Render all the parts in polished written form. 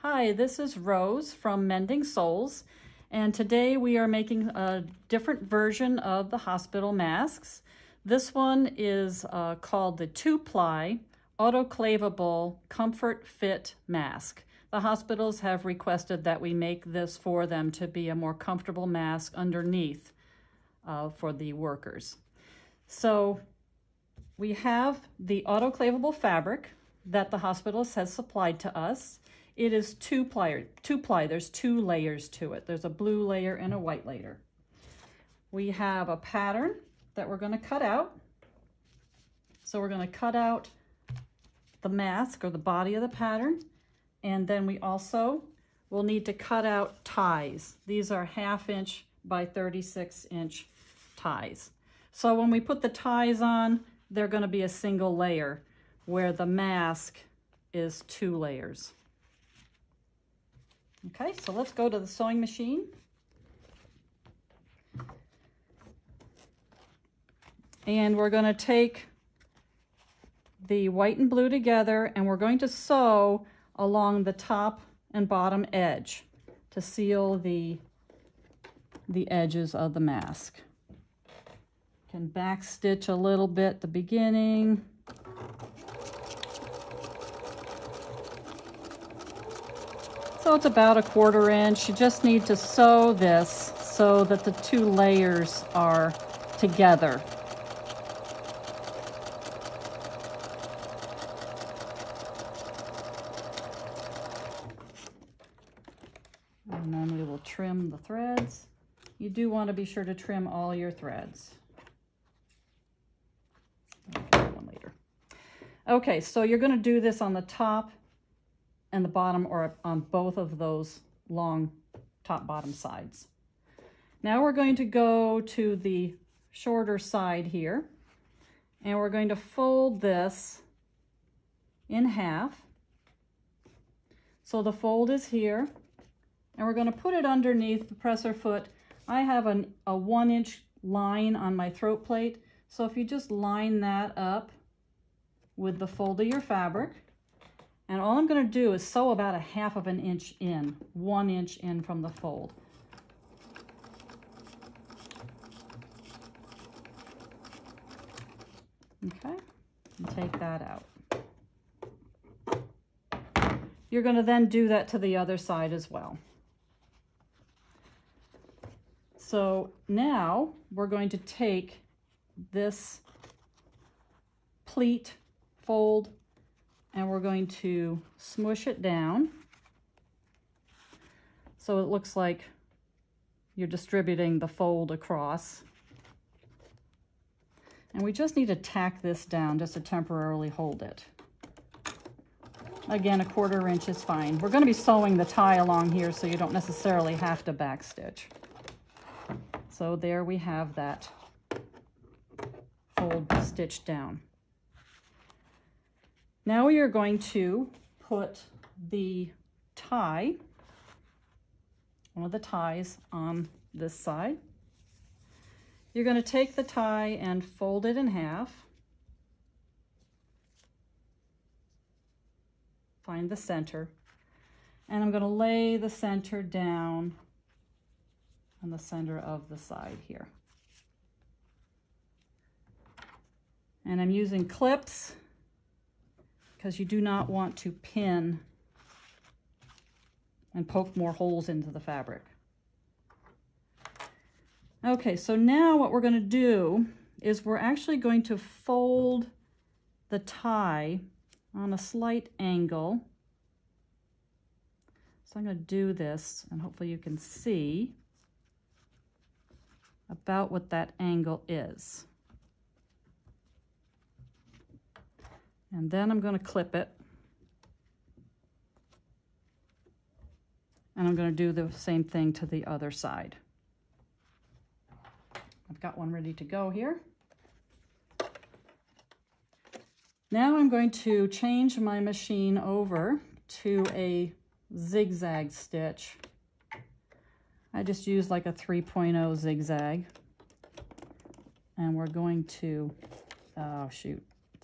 Hi, this is Rose from Mending Souls, and today we are making a different version of the hospital masks. This one is called the 2-ply Autoclavable Comfort Fit Mask. The hospitals have requested that we make this for them to be a more comfortable mask underneath for the workers. So we have the autoclavable fabric that the hospitals has supplied to us. It is two-ply. There's 2 layers to it. There's a blue layer and a white layer. We have a pattern that we're going to cut out. So we're going to cut out the mask or the body of the pattern. And then we also will need to cut out ties. These are 1/2 inch by 36 inch ties. So when we put the ties on, they're going to be a single layer, where the mask is 2 layers. Okay, so let's go to the sewing machine. And we're going to take the white and blue together, and we're going to sew along the top and bottom edge to seal the edges of the mask. Can back stitch a little bit at the beginning. So it's about 1/4 inch. You just need to sew this so that the 2 layers are together. And then we will trim the threads. You do want to be sure to trim all your threads. I'll get that one later. Okay, so you're going to do this on the top and the bottom, or on both of those long top bottom sides. Now we're going to go to the shorter side here, and we're going to fold this in half. So the fold is here, and we're going to put it underneath the presser foot. I have a 1 inch line on my throat plate, so if you just line that up with the fold of your fabric, and all I'm going to do is sew about 1/2 inch in, 1 inch in from the fold. Okay, and take that out. You're going to then do that to the other side as well. So now we're going to take this pleat fold, and we're going to smush it down so it looks like you're distributing the fold across. And we just need to tack this down just to temporarily hold it. Again, 1/4 inch is fine. We're going to be sewing the tie along here, so you don't necessarily have to backstitch. So there we have that fold stitched down. Now we are going to put the tie, one of the ties, on this side. You're going to take the tie and fold it in half. Find the center. And I'm going to lay the center down on the center of the side here. And I'm using clips, because you do not want to pin and poke more holes into the fabric. Okay, so now what we're going to do is we're actually going to fold the tie on a slight angle. So I'm going to do this, and hopefully you can see about what that angle is. And then I'm going to clip it. And I'm going to do the same thing to the other side. I've got one ready to go here. Now I'm going to change my machine over to a zigzag stitch. I just used like a 3.0 zigzag. And we're going to,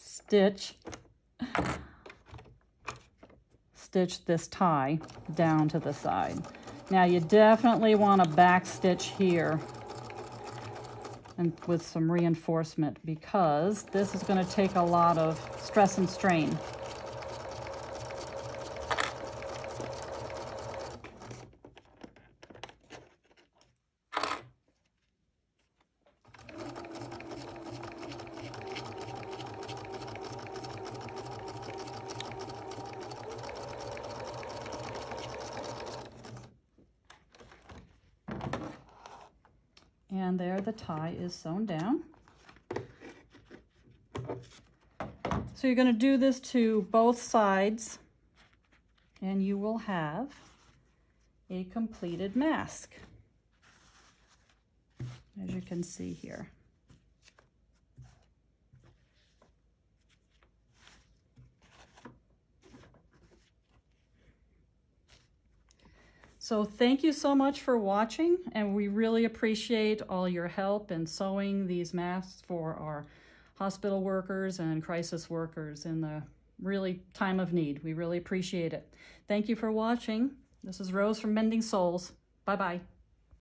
stitch stitch this tie down to the side. Now you definitely want to back stitch here and with some reinforcement, because this is going to take a lot of stress and strain. And there the tie is sewn down. So you're going to do this to both sides, and you will have a completed mask, as you can see here. So thank you so much for watching, and we really appreciate all your help in sewing these masks for our hospital workers and crisis workers in the really time of need. We really appreciate it. Thank you for watching. This is Rose from Mending Souls. Bye-bye.